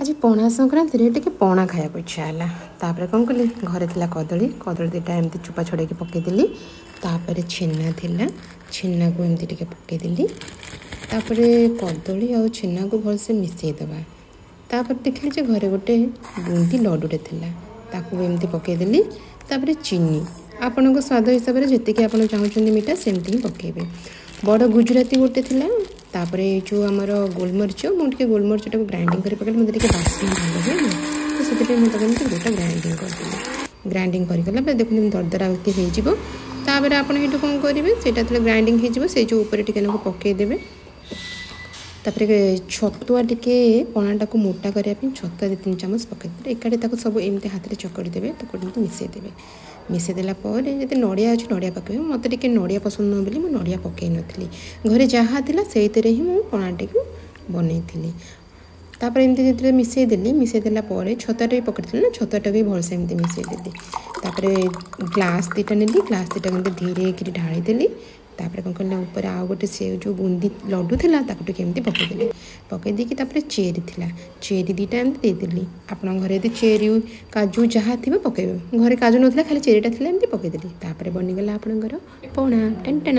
आज पणा संक्रांति टे पणा खाया इच्छा है। तापर कौन कली घरे थिला कदली कदली दुटा एमती चुपा छड़े पकईदेली। तापर छेना थिला छेना को एमती टे पकईदेली। तापर कदली आ छेना को भलसे मिसईदबा। तापर देखली जे घरे गोटे बुंदी लड्डूटे थिला ताकू एमती पकईदेली। तापर चीनी आपण स्वाद हिसाब से जी आप चाहते मीठा सेमती ही पकेबे। बड़ गुजराती गोटे थिला। तापर जो आमर गोलमरीच मुझे गोलमरीच टाक ग्राइंडिंग कर पकड़ मतलब बास्ना भल हुए तो से मुझे गोटा ग्राइंडिंग करदेली। ग्राइंडिंग करगला देखते दरदरा होपर आप कौन करेंगे से ग्राइंडिंग हो जो ऊपर टे पकईदे। तापर छतुआ टे पणाटा को मोटा करने छतुआ 2-3 चामच पकईदे। एकाठे सब एमती हाथ में चकड़ी देवे तो मिसईदेवे। मिसईदेला जब नड़िया अच्छे नड़िया पकड़े मत टे नड़िया पसंद न बोली नड़िया पकई नी घरे जहाँ थी से ही मुझे पणाटी को बनई। तापर एमती जो मिसईदेली मिसईदेला छतुआ पकड़ी ना छतुआ भी भलसे एमती मिसईदेली। तापर ग्लास 2टा नेली ग्लास 2टा धीरे कि ढाईदेली। तापर कौन कल ऊपर आउ गोटे से जो बूंदी लड्डू था केमती पकईदेली। पकईदी चेरी थिला चेरी 2टा एमती देदेली। आप घरे यदि चेरी काजू जहाँ थी पकईबे घरे काजू ना खाली चेरीटा थी एमती पकईदेली। तापर बनीगला आपणकर पणा टेन टेन।